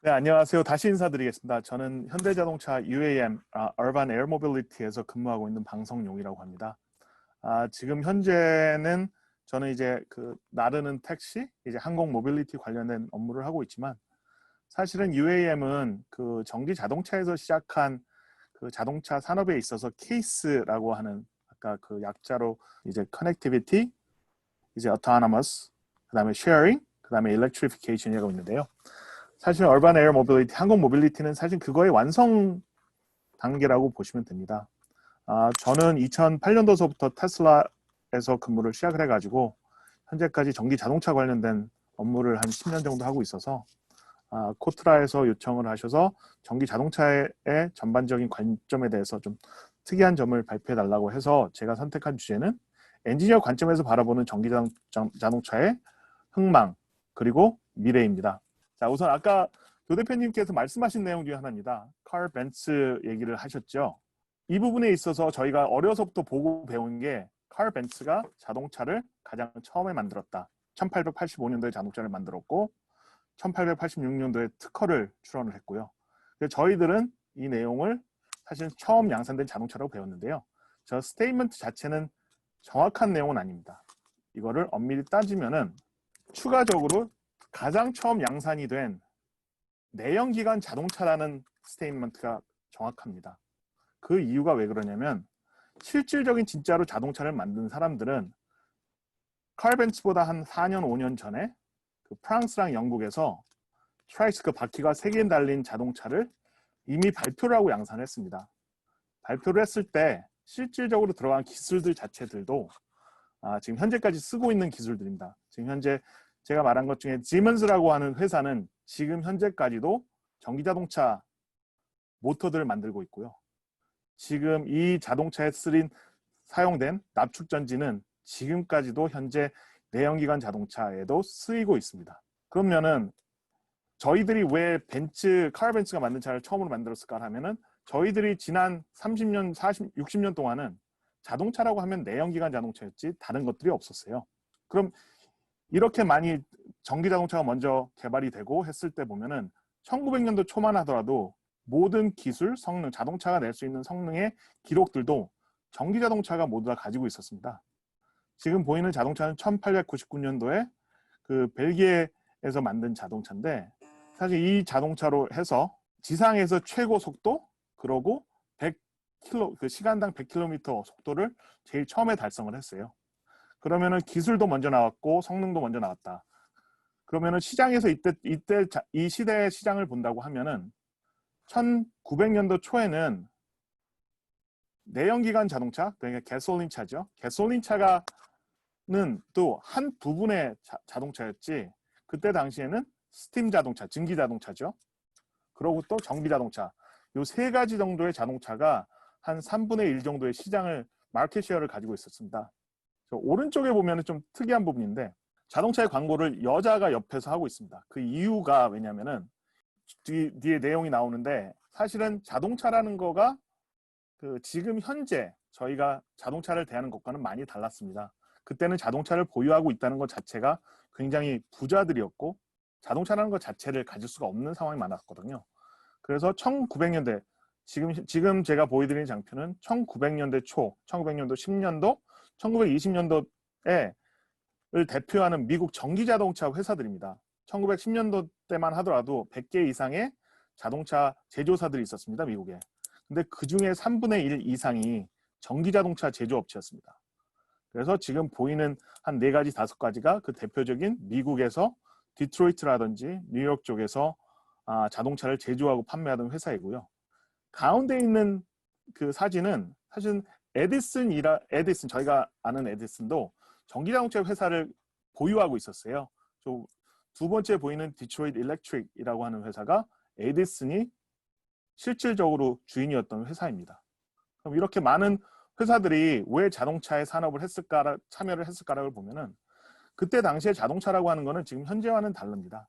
네, 안녕하세요. 다시 인사드리겠습니다. 저는 현대자동차 UAM, Urban Air Mobility에서 근무하고 있는 방성용이라고 합니다. 지금 현재는 저는 이제 나르는 택시, 이제 항공 모빌리티 관련된 업무를 하고 있지만, 사실은 UAM은 그 전기 자동차에서 시작한 그 자동차 산업에 있어서 케이스라고 하는, 아까 그 약자로 이제 커넥티비티, 이제 autonomous, 그다음에 sharing, 그다음에 electrification이라고 있는데요. 사실 얼반 에어 모빌리티, 항공 모빌리티는 사실 그거의 완성 단계라고 보시면 됩니다. 저는 2008년도서부터 테슬라에서 근무를 시작을 해가지고 현재까지 전기 자동차 관련된 업무를 한 10년 정도 하고 있어서 코트라에서 요청을 하셔서 전기 자동차의 전반적인 관점에 대해서 좀 특이한 점을 발표해 달라고 해서 제가 선택한 주제는 엔지니어 관점에서 바라보는 전기 자동차의 흥망 그리고 미래입니다. 자, 우선 아까 조 대표님께서 말씀하신 내용 중에 하나입니다. 칼 벤츠 얘기를 하셨죠. 이 부분에 있어서 저희가 어려서부터 보고 배운 게 칼 벤츠가 자동차를 가장 처음에 만들었다. 1885년도에 자동차를 만들었고 1886년도에 특허를 출원을 했고요. 저희들은 이 내용을 사실 처음 양산된 자동차라고 배웠는데요. 저 스테이트먼트 자체는 정확한 내용은 아닙니다. 이거를 엄밀히 따지면은 추가적으로 가장 처음 양산이 된 내연기관 자동차라는 스테이트먼트가 정확합니다. 그 이유가 왜 그러냐면 실질적인 진짜로 자동차를 만든 사람들은 칼 벤츠보다 한 4년, 5년 전에 그 프랑스랑 영국에서 트라이스 그 바퀴가 3개 달린 자동차를 이미 발표를 하고 양산했습니다. 발표를 했을 때 실질적으로 들어간 기술들 자체들도 지금 현재까지 쓰고 있는 기술들입니다. 지금 현재 제가 말한 것 중에 지먼스라고 하는 회사는 지금 현재까지도 전기자동차 모터들을 만들고 있고요. 지금 이 자동차에 사용된 납축전지는 지금까지도 현재 내연기관 자동차에도 쓰이고 있습니다. 그러면은 저희들이 왜 칼 벤츠가 만든 차를 처음으로 만들었을까 하면은 저희들이 지난 30년, 40, 60년 동안은 자동차라고 하면 내연기관 자동차였지 다른 것들이 없었어요. 그럼 이렇게 많이 전기 자동차가 먼저 개발이 되고 했을 때 보면은 1900년도 초만 하더라도 모든 기술, 성능, 자동차가 낼 수 있는 성능의 기록들도 전기 자동차가 모두 다 가지고 있었습니다. 지금 보이는 자동차는 1899년도에 그 벨기에에서 만든 자동차인데 사실 이 자동차로 해서 지상에서 최고 속도 그러고 100km, 그 시간당 100km 속도를 제일 처음에 달성을 했어요. 그러면은 기술도 먼저 나왔고 성능도 먼저 나왔다. 그러면은 시장에서 이때 이 시대의 시장을 본다고 하면은 1900년도 초에는 내연기관 자동차, 그러니까 가솔린 차죠. 가솔린 차가는 또 한 부분의 자동차였지. 그때 당시에는 스팀 자동차, 증기 자동차죠. 그리고 또 전기 자동차. 이 세 가지 정도의 자동차가 한 3분의 1 정도의 시장을 마켓 셰어를 가지고 있었습니다. 오른쪽에 보면 좀 특이한 부분인데 자동차의 광고를 여자가 옆에서 하고 있습니다. 그 이유가 왜냐면은 뒤에 내용이 나오는데 사실은 자동차라는 거가 지금 현재 저희가 자동차를 대하는 것과는 많이 달랐습니다. 그때는 자동차를 보유하고 있다는 것 자체가 굉장히 부자들이었고 자동차라는 것 자체를 가질 수가 없는 상황이 많았거든요. 그래서 1900년대 지금 제가 보여드리는 장표는 1900년대 초, 1900년도 10년도, 1920년도에 를 대표하는 미국 전기자동차 회사들입니다. 1910년도 때만 하더라도 100개 이상의 자동차 제조사들이 있었습니다. 미국에. 근데 그중에 3분의 1 이상이 전기자동차 제조업체였습니다. 그래서 지금 보이는 한 4가지, 5가지가 그 대표적인 미국에서 디트로이트라든지 뉴욕 쪽에서 자동차를 제조하고 판매하던 회사이고요. 가운데 있는 그 사진은 사실 에디슨, 저희가 아는 에디슨도 전기자동차 회사를 보유하고 있었어요. 두 번째 보이는 디트로이트 일렉트릭이라고 하는 회사가 에디슨이 실질적으로 주인이었던 회사입니다. 그럼 이렇게 많은 회사들이 왜 자동차의 산업을 참여를 했을까라고 보면은 그때 당시에 자동차라고 하는 거는 지금 현재와는 다릅니다.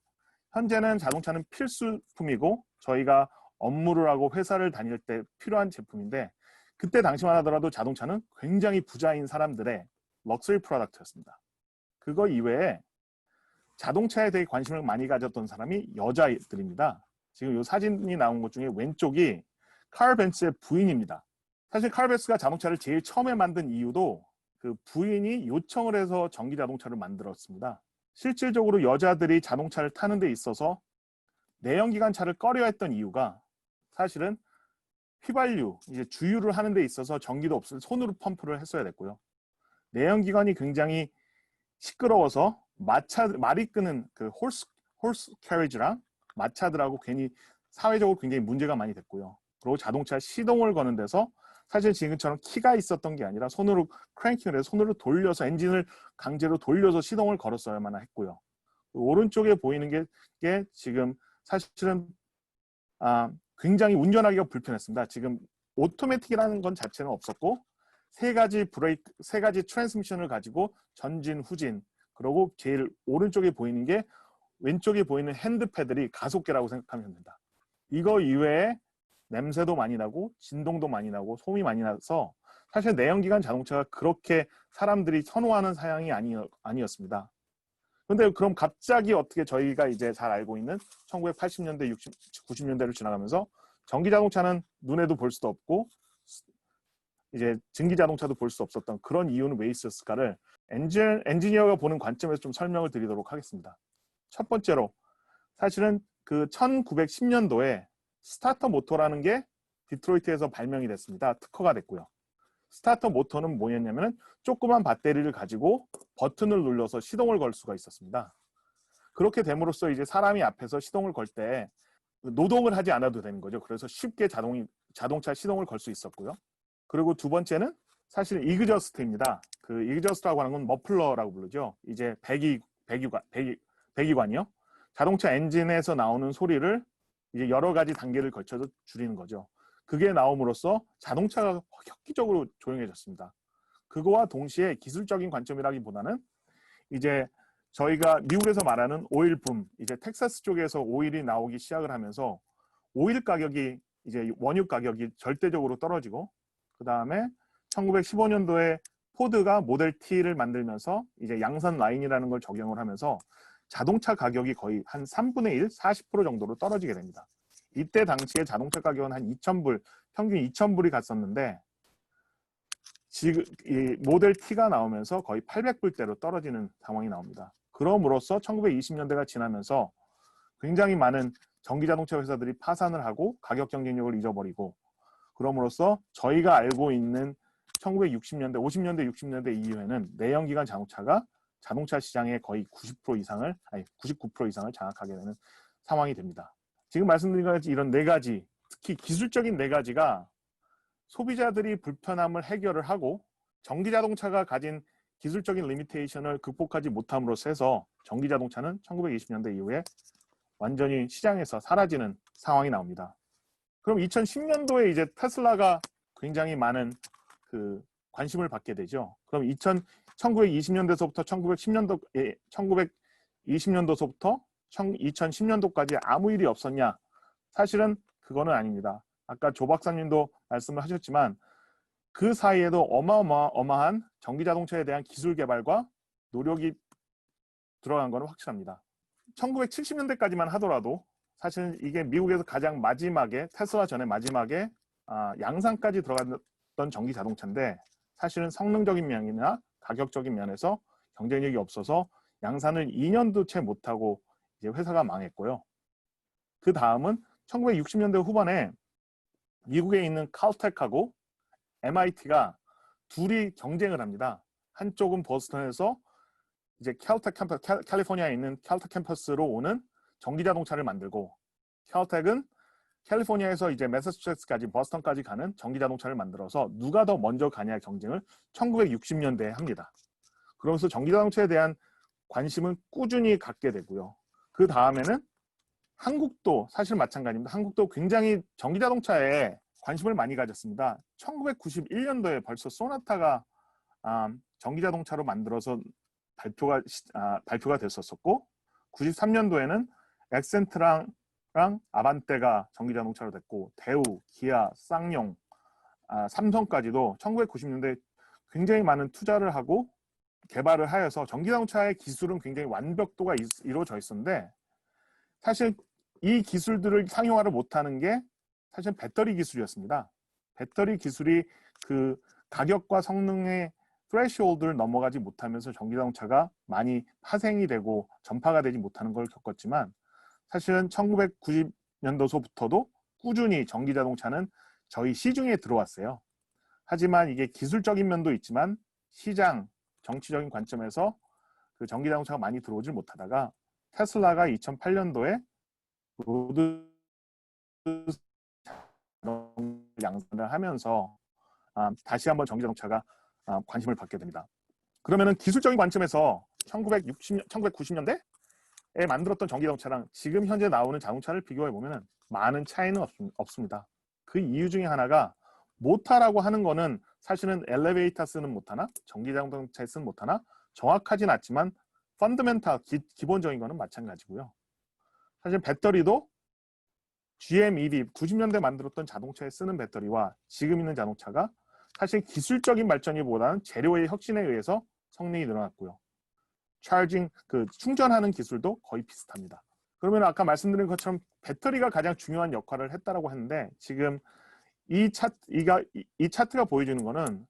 현재는 자동차는 필수품이고 저희가 업무를 하고 회사를 다닐 때 필요한 제품인데 그때 당시만 하더라도 자동차는 굉장히 부자인 사람들의 럭셔리 프로덕트였습니다. 그거 이외에 자동차에 대해 관심을 많이 가졌던 사람이 여자들입니다. 지금 이 사진이 나온 것 중에 왼쪽이 카를 벤츠의 부인입니다. 사실 카를 벤츠가 자동차를 제일 처음에 만든 이유도 그 부인이 요청을 해서 전기 자동차를 만들었습니다. 실질적으로 여자들이 자동차를 타는 데 있어서 내연기관차를 꺼려했던 이유가 사실은 휘발유, 이제 주유를 하는 데 있어서 전기도 없을 손으로 펌프를 했어야 됐고요. 내연기관이 굉장히 시끄러워서 말이 끄는 그 홀스 캐리지랑 마차들하고 괜히 사회적으로 굉장히 문제가 많이 됐고요. 그리고 자동차 시동을 거는 데서 사실 지금처럼 키가 있었던 게 아니라 손으로 크랭킹을 해서 손으로 돌려서 엔진을 강제로 돌려서 시동을 걸었어야만 했고요. 오른쪽에 보이는 게 지금 사실은 굉장히 운전하기가 불편했습니다. 지금 오토매틱이라는 건 자체는 없었고 세 가지 트랜스미션을 가지고 전진, 후진, 그리고 제일 오른쪽에 보이는 게 왼쪽에 보이는 핸드패들이 가속계라고 생각하면 됩니다. 이거 이외에 냄새도 많이 나고 진동도 많이 나고 소음이 많이 나서 사실 내연기관 자동차가 그렇게 사람들이 선호하는 사양이 아니었습니다. 근데 그럼 갑자기 어떻게 저희가 이제 잘 알고 있는 1980년대, 90년대를 지나가면서 전기 자동차는 눈에도 볼 수도 없고 이제 증기 자동차도 볼 수 없었던 그런 이유는 왜 있었을까를 엔지니어가 보는 관점에서 좀 설명을 드리도록 하겠습니다. 첫 번째로 사실은 그 1910년도에 스타터 모터라는 게 디트로이트에서 발명이 됐습니다. 특허가 됐고요. 스타터 모터는 뭐였냐면 조그만 배터리를 가지고 버튼을 눌러서 시동을 걸 수가 있었습니다. 그렇게 됨으로써 이제 사람이 앞에서 시동을 걸 때 노동을 하지 않아도 되는 거죠. 그래서 쉽게 자동차 시동을 걸 수 있었고요. 그리고 두 번째는 사실 이그저스트입니다. 그 이그저스트라고 하는 건 머플러라고 부르죠. 이제 배기관이요. 자동차 엔진에서 나오는 소리를 이제 여러 가지 단계를 거쳐서 줄이는 거죠. 그게 나옴으로써 자동차가 획기적으로 조용해졌습니다. 그거와 동시에 기술적인 관점이라기보다는 이제 저희가 미국에서 말하는 오일 붐, 이제 텍사스 쪽에서 오일이 나오기 시작을 하면서 오일 가격이 이제 원유 가격이 절대적으로 떨어지고 그 다음에 1915년도에 포드가 모델 T를 만들면서 이제 양산 라인이라는 걸 적용을 하면서 자동차 가격이 거의 한 3분의 1, 40% 정도로 떨어지게 됩니다. 이때 당시에 자동차 가격은 한 2,000불, 평균 2,000불이 갔었는데 지금 이 모델 T가 나오면서 거의 800불대로 떨어지는 상황이 나옵니다. 그럼으로써 1920년대가 지나면서 굉장히 많은 전기자동차 회사들이 파산을 하고 가격 경쟁력을 잃어버리고 그럼으로써 저희가 알고 있는 1960년대, 50년대, 60년대 이후에는 내연기관 자동차가 자동차 시장의 거의 90% 이상을, 아니 99% 이상을 장악하게 되는 상황이 됩니다. 지금 말씀드린 것 같이 이런 네 가지, 특히 기술적인 네 가지가 소비자들이 불편함을 해결을 하고 전기자동차가 가진 기술적인 리미테이션을 극복하지 못함으로써 해서 전기자동차는 1920년대 이후에 완전히 시장에서 사라지는 상황이 나옵니다. 그럼 2010년도에 이제 테슬라가 굉장히 많은 그 관심을 받게 되죠. 그럼 1920년대서부터 1920년도서부터 2010년도까지 아무 일이 없었냐? 사실은 그거는 아닙니다. 아까 조 박사님도 말씀을 하셨지만 그 사이에도 어마어마한 전기자동차에 대한 기술 개발과 노력이 들어간 것은 확실합니다. 1970년대까지만 하더라도 사실 이게 미국에서 가장 마지막에 테슬라 전에 마지막에 양산까지 들어갔던 전기 자동차인데 사실은 성능적인 면이나 가격적인 면에서 경쟁력이 없어서 양산을 2년도 채 못하고 이제 회사가 망했고요. 그 다음은 1960년대 후반에 미국에 있는 칼텍하고 MIT가 둘이 경쟁을 합니다. 한쪽은 보스턴에서 이제 캘리포니아에 있는 캘텍 캠퍼스로 오는 전기자동차를 만들고 캘텍은 캘리포니아에서 이제 매사추세츠까지 버스턴까지 가는 전기자동차를 만들어서 누가 더 먼저 가냐 경쟁을 1960년대에 합니다. 그러면서 전기자동차에 대한 관심은 꾸준히 갖게 되고요. 그 다음에는 한국도 사실 마찬가지입니다. 한국도 굉장히 전기자동차에 관심을 많이 가졌습니다. 1991년도에 벌써 소나타가 전기자동차로 만들어서 발표가 됐었고 93년도에는 엑센트랑 아반떼가 전기자동차로 됐고 대우, 기아, 쌍용, 삼성까지도 1990년대 굉장히 많은 투자를 하고 개발을 하여서 전기자동차의 기술은 굉장히 완벽도가 이루어져 있었는데 사실 이 기술들을 상용화를 못하는 게 사실 배터리 기술이었습니다. 배터리 기술이 그 가격과 성능의 threshold를 넘어가지 못하면서 전기자동차가 많이 파생이 되고 전파가 되지 못하는 걸 겪었지만, 사실은 1990년도서부터도 꾸준히 전기자동차는 저희 시중에 들어왔어요. 하지만 이게 기술적인 면도 있지만 시장, 정치적인 관점에서 그 전기자동차가 많이 들어오질 못하다가 테슬라가 2008년도에 로드 양산을 하면서 다시 한번 전기자동차가 관심을 받게 됩니다. 그러면은 기술적인 관점에서 1990년대에 만들었던 전기자동차랑 지금 현재 나오는 자동차를 비교해 보면은 많은 차이는 없습니다. 그 이유 중에 하나가 모터라고 하는 거는 사실은 엘리베이터 쓰는 모터나 전기자동차에 쓰는 모터나 정확하진 않지만 펀더멘탈 기본적인 거는 마찬가지고요. 사실 배터리도 GM EV 90년대 만들었던 자동차에 쓰는 배터리와 지금 있는 자동차가 사실 기술적인 발전이보다는 재료의 혁신에 의해서 성능이 늘어났고요. 차징 충전하는 기술도 거의 비슷합니다. 그러면 아까 말씀드린 것처럼 배터리가 가장 중요한 역할을 했다라고 했는데, 지금 이 차트가 보여주는 거는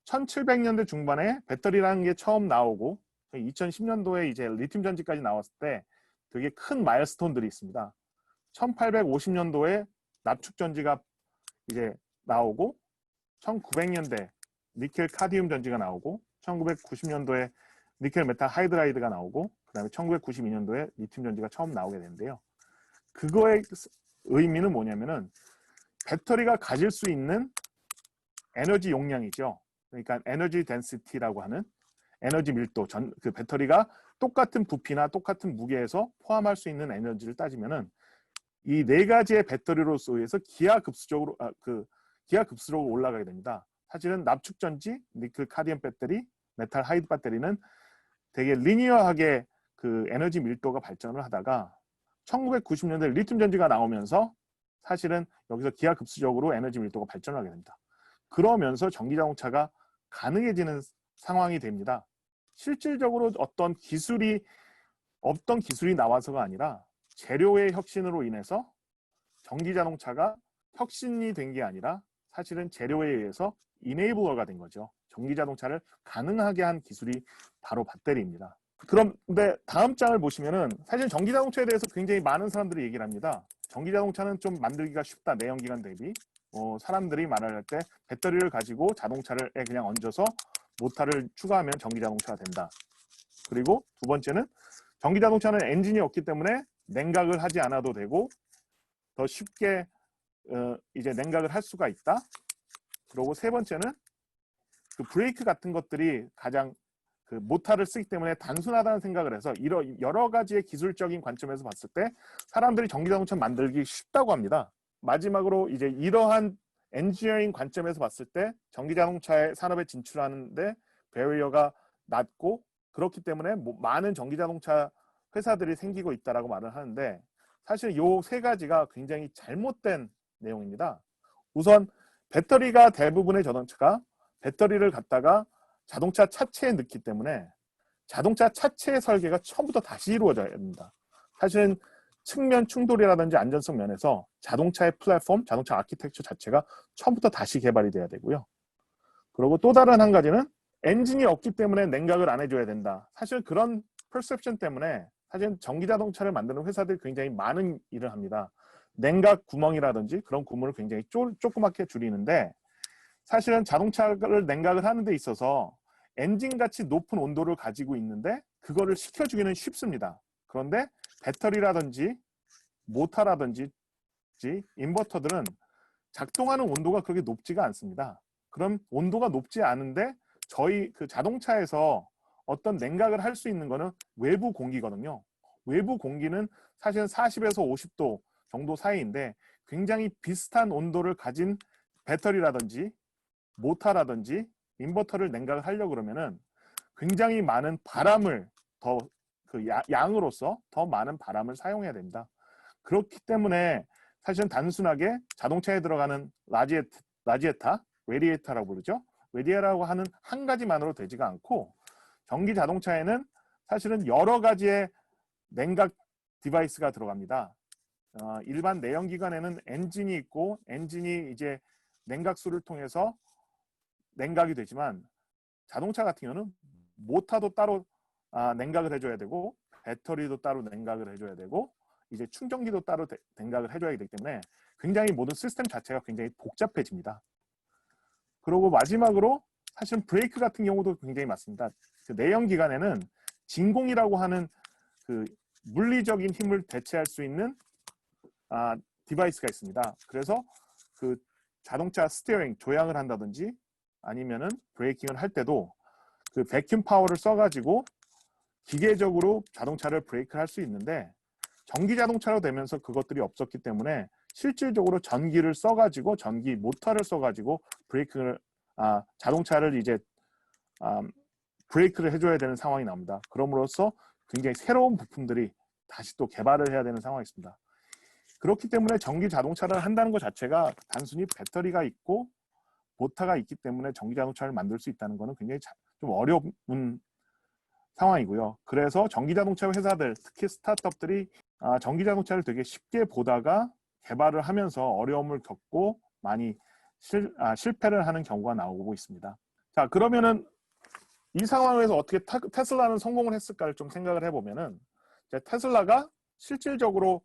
1700년대 중반에 배터리라는 게 처음 나오고 2010년도에 이제 리튬 전지까지 나왔을 때 되게 큰 마일스톤들이 있습니다. 1850년도에 납축 전지가 이제 나오고 1900년대 니켈 카디움 전지가 나오고 1990년도에 니켈 메탈 하이드라이드가 나오고 그다음에 1992년도에 리튬 전지가 처음 나오게 되는데요. 그거의 의미는 뭐냐면은 배터리가 가질 수 있는 에너지 용량이죠. 그러니까 에너지 덴시티라고 하는 에너지 밀도, 그 배터리가 똑같은 부피나 똑같은 무게에서 포함할 수 있는 에너지를 따지면은 이 네 가지의 배터리로서 의해서 기하급수적으로 올라가게 됩니다. 사실은 납축 전지, 니켈 카디움 배터리, 메탈 하이드 배터리는 되게 리니어하게 그 에너지 밀도가 발전을 하다가 1990년대 리튬 전지가 나오면서 사실은 여기서 기하급수적으로 에너지 밀도가 발전을 하게 됩니다. 그러면서 전기자동차가 가능해지는 상황이 됩니다. 실질적으로 없던 기술이 나와서가 아니라 재료의 혁신으로 인해서 전기자동차가 혁신이 된 게 아니라 사실은 재료에 의해서 이네이블러가 된 거죠. 전기자동차를 가능하게 한 기술이 바로 배터리입니다. 그런데 다음 장을 보시면은 사실 전기자동차에 대해서 굉장히 많은 사람들이 얘기를 합니다. 전기자동차는 좀 만들기가 쉽다, 내연기관 대비. 사람들이 말할 때 배터리를 가지고 자동차를 그냥 얹어서 모터를 추가하면 전기자동차가 된다. 그리고 두 번째는 전기자동차는 엔진이 없기 때문에 냉각을 하지 않아도 되고 더 쉽게 이제 냉각을 할 수가 있다. 그리고 세 번째는 그 브레이크 같은 것들이 가장 그 모터를 쓰기 때문에 단순하다는 생각을 해서 여러 가지의 기술적인 관점에서 봤을 때 사람들이 전기자동차 만들기 쉽다고 합니다. 마지막으로 이제 이러한 엔지니어링 관점에서 봤을 때 전기자동차의 산업에 진출하는데 베리어가 낮고 그렇기 때문에 많은 전기자동차 회사들이 생기고 있다라고 말을 하는데, 사실 이 세 가지가 굉장히 잘못된 내용입니다. 우선 배터리가 대부분의 자동차가 배터리를 갖다가 자동차 차체에 넣기 때문에 자동차 차체의 설계가 처음부터 다시 이루어져야 됩니다. 사실은 측면 충돌이라든지 안전성 면에서 자동차의 플랫폼, 자동차 아키텍처 자체가 처음부터 다시 개발이 돼야 되고요. 그리고 또 다른 한 가지는 엔진이 없기 때문에 냉각을 안 해줘야 된다. 사실 그런 퍼셉션 때문에 사실 전기자동차를 만드는 회사들이 굉장히 많은 일을 합니다. 냉각 구멍이라든지 그런 구멍을 굉장히 조그맣게 줄이는데, 사실은 자동차를 냉각을 하는 데 있어서 엔진같이 높은 온도를 가지고 있는데 그거를 식혀주기는 쉽습니다. 그런데 배터리라든지 모터라든지 인버터들은 작동하는 온도가 그렇게 높지가 않습니다. 그럼 온도가 높지 않은데 저희 그 자동차에서 어떤 냉각을 할 수 있는 거는 외부 공기거든요. 외부 공기는 사실은 40에서 50도 정도 사이인데 굉장히 비슷한 온도를 가진 배터리라든지 모터라든지 인버터를 냉각을 하려고 그러면은 굉장히 많은 바람을 양으로서 더 많은 바람을 사용해야 됩니다. 그렇기 때문에 사실은 단순하게 자동차에 들어가는 라지에타, 레디에이터라고 부르죠. 레디에이터라고 하는 한 가지만으로 되지가 않고 전기 자동차에는 사실은 여러 가지의 냉각 디바이스가 들어갑니다. 일반 내연기관에는 엔진이 있고 엔진이 이제 냉각수를 통해서 냉각이 되지만 자동차 같은 경우는 모터도 따로 냉각을 해줘야 되고 배터리도 따로 냉각을 해줘야 되고 이제 충전기도 따로 냉각을 해줘야 되기 때문에 굉장히 모든 시스템 자체가 굉장히 복잡해집니다. 그리고 마지막으로 사실 브레이크 같은 경우도 굉장히 많습니다. 그 내연기관에는 진공이라고 하는 그 물리적인 힘을 대체할 수 있는 디바이스가 있습니다. 그래서 그 자동차 스티어링 조향을 한다든지 아니면은 브레이킹을 할 때도 그 베큐um 파워를 써가지고 기계적으로 자동차를 브레이크를 할 수 있는데 전기 자동차로 되면서 그것들이 없었기 때문에 실질적으로 전기를 써가지고 전기 모터를 써가지고 브레이크를 자동차를 이제 브레이크를 해줘야 되는 상황이 나옵니다. 그럼으로써 굉장히 새로운 부품들이 다시 또 개발을 해야 되는 상황이 있습니다. 그렇기 때문에 전기 자동차를 한다는 것 자체가 단순히 배터리가 있고 모터가 있기 때문에 전기 자동차를 만들 수 있다는 것은 굉장히 좀 어려운 상황이고요. 그래서 전기 자동차 회사들, 특히 스타트업들이 전기 자동차를 되게 쉽게 보다가 개발을 하면서 어려움을 겪고 많이 실패를 하는 경우가 나오고 있습니다. 자, 그러면은 이 상황에서 어떻게 테슬라는 성공을 했을까를 좀 생각을 해보면은 테슬라가 실질적으로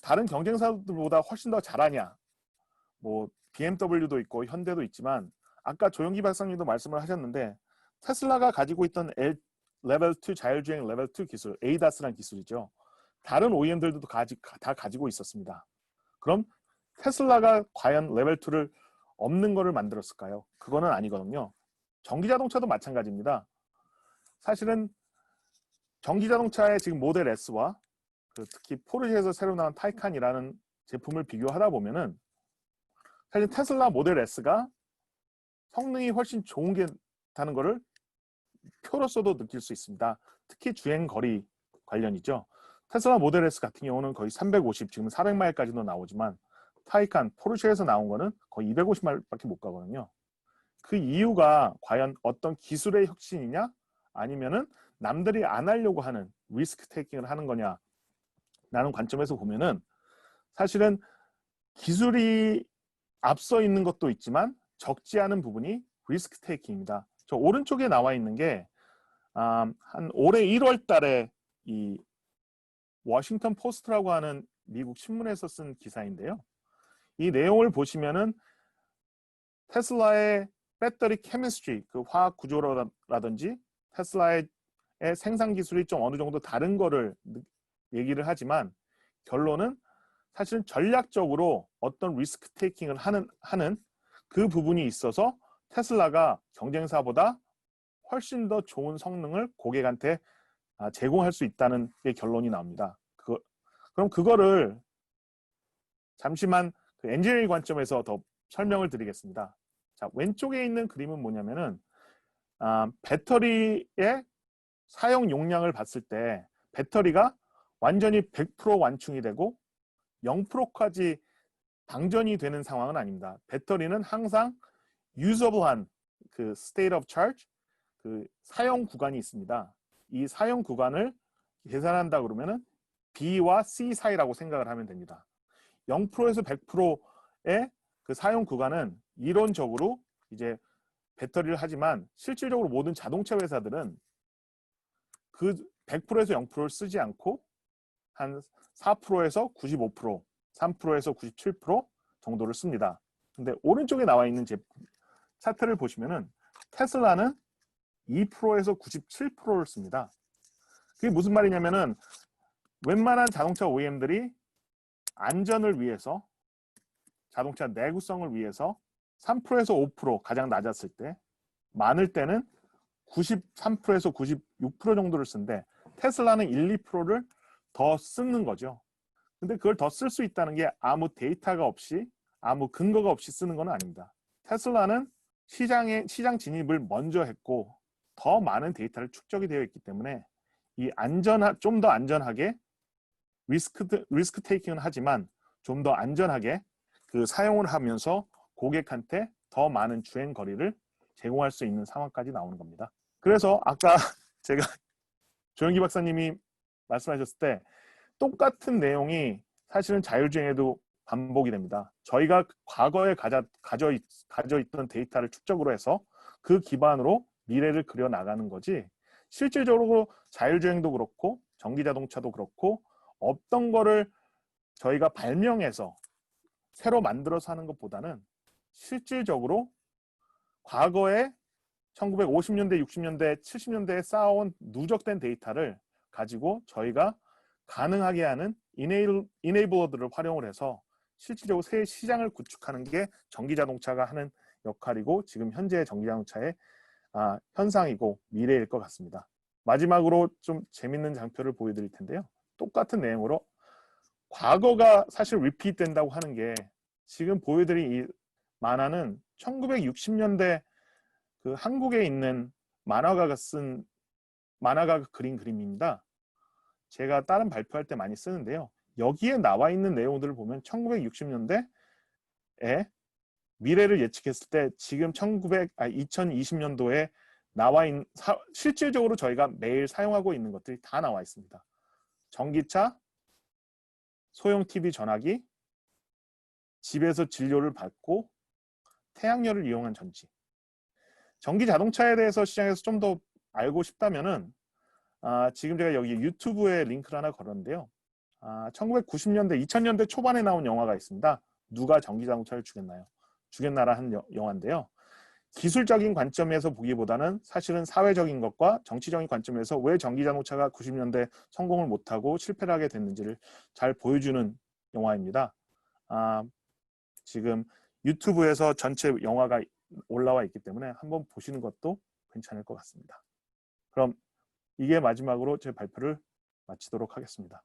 다른 경쟁사들보다 훨씬 더 잘하냐? 뭐 BMW도 있고 현대도 있지만 아까 조영기 박사님도 말씀을 하셨는데 테슬라가 가지고 있던 레벨 2 자율주행 레벨 2 기술, ADAS라는 기술이죠. 다른 OEM들도 다 가지고 있었습니다. 그럼 테슬라가 과연 레벨 2를 없는 거를 만들었을까요? 그거는 아니거든요. 전기자동차도 마찬가지입니다. 사실은 전기자동차의 지금 모델 S와 특히 포르쉐에서 새로 나온 타이칸이라는 제품을 비교하다 보면은 사실 테슬라 모델 S가 성능이 훨씬 좋은 게 다는 것을 표로서도 느낄 수 있습니다. 특히 주행거리 관련이죠. 테슬라 모델 S 같은 경우는 거의 350, 지금 400마일까지도 나오지만 타이칸, 포르쉐에서 나온 거는 거의 250마일밖에 못 가거든요. 그 이유가 과연 어떤 기술의 혁신이냐 아니면은 남들이 안 하려고 하는 리스크 테이킹을 하는 거냐 라는 관점에서 보면은 사실은 기술이 앞서 있는 것도 있지만 적지 않은 부분이 리스크 테이킹입니다. 저 오른쪽에 나와 있는 게 한 올해 1월 달에 이 워싱턴 포스트라고 하는 미국 신문에서 쓴 기사인데요. 이 내용을 보시면은 테슬라의 배터리 케미스트리, 그 화학 구조라든지 테슬라의 생산 기술이 좀 어느 정도 다른 거를 얘기를 하지만 결론은 사실 전략적으로 어떤 리스크 테이킹을 하는 그 부분이 있어서 테슬라가 경쟁사보다 훨씬 더 좋은 성능을 고객한테 제공할 수 있다는 게 결론이 나옵니다. 그럼 그거를 잠시만 그 엔지니어링 관점에서 더 설명을 드리겠습니다. 자, 왼쪽에 있는 그림은 뭐냐면은 배터리의 사용 용량을 봤을 때 배터리가 완전히 100% 완충이 되고 0%까지 방전이 되는 상황은 아닙니다. 배터리는 항상 유저블한 그 state of charge, 그 사용 구간이 있습니다. 이 사용 구간을 계산한다 그러면은 B와 C 사이라고 생각을 하면 됩니다. 0%에서 100%의 그 사용 구간은 이론적으로 이제 배터리를 하지만 실질적으로 모든 자동차 회사들은 그 100%에서 0%를 쓰지 않고 한 4%에서 95%, 3%에서 97% 정도를 씁니다. 근데 오른쪽에 나와 있는 차트를 보시면은 테슬라는 2%에서 97%를 씁니다. 그게 무슨 말이냐면은 웬만한 자동차 OEM들이 안전을 위해서 자동차 내구성을 위해서 3%에서 5% 가장 낮았을 때 많을 때는 93%에서 96% 정도를 쓴데 테슬라는 1, 2%를 더 쓰는 거죠. 근데 그걸 더 쓸 수 있다는 게 아무 데이터가 없이 아무 근거가 없이 쓰는 건 아닙니다. 테슬라는 시장 진입을 먼저 했고 더 많은 데이터를 축적이 되어 있기 때문에 이 좀 더 안전하게 리스크 테이킹은 하지만 좀 더 안전하게 그 사용을 하면서 고객한테 더 많은 주행 거리를 제공할 수 있는 상황까지 나오는 겁니다. 그래서 아까 제가 조영기 박사님이 말씀하셨을 때 똑같은 내용이 사실은 자율주행에도 반복이 됩니다. 저희가 과거에 가져 있던 데이터를 축적으로 해서 그 기반으로 미래를 그려 나가는 거지, 실질적으로 자율주행도 그렇고 전기자동차도 그렇고 없던 거를 저희가 발명해서 새로 만들어서 하는 것보다는 실질적으로 과거에 1950년대, 60년대, 70년대에 쌓아온 누적된 데이터를 가지고 저희가 가능하게 하는 이네이블러들을 활용을 해서 실질적으로 새 시장을 구축하는 게 전기자동차가 하는 역할이고, 지금 현재 전기자동차의 현상이고 미래일 것 같습니다. 마지막으로 좀 재밌는 장표를 보여드릴 텐데요. 똑같은 내용으로 과거가 사실 리피트 된다고 하는 게, 지금 보여드린 이 만화는 1960년대 그 한국에 있는 만화가가 그린 그림입니다. 제가 다른 발표할 때 많이 쓰는데요. 여기에 나와 있는 내용들을 보면 1960년대에 미래를 예측했을 때 지금 2020년도에 나와 있는, 실질적으로 저희가 매일 사용하고 있는 것들이 다 나와 있습니다. 전기차, 소형 TV 전화기, 집에서 진료를 받고 태양열을 이용한 전지. 전기 자동차에 대해서 시장에서 좀 더 알고 싶다면은 지금 제가 여기 유튜브에 링크를 하나 걸었는데요. 1990년대, 2000년대 초반에 나온 영화가 있습니다. 누가 전기 자동차를 죽였나라 한 영화인데요. 기술적인 관점에서 보기보다는 사실은 사회적인 것과 정치적인 관점에서 왜 전기 자동차가 90년대 성공을 못하고 실패를 하게 됐는지를 잘 보여주는 영화입니다. 지금 유튜브에서 전체 영화가 올라와 있기 때문에 한번 보시는 것도 괜찮을 것 같습니다. 그럼 이게 마지막으로 제 발표를 마치도록 하겠습니다.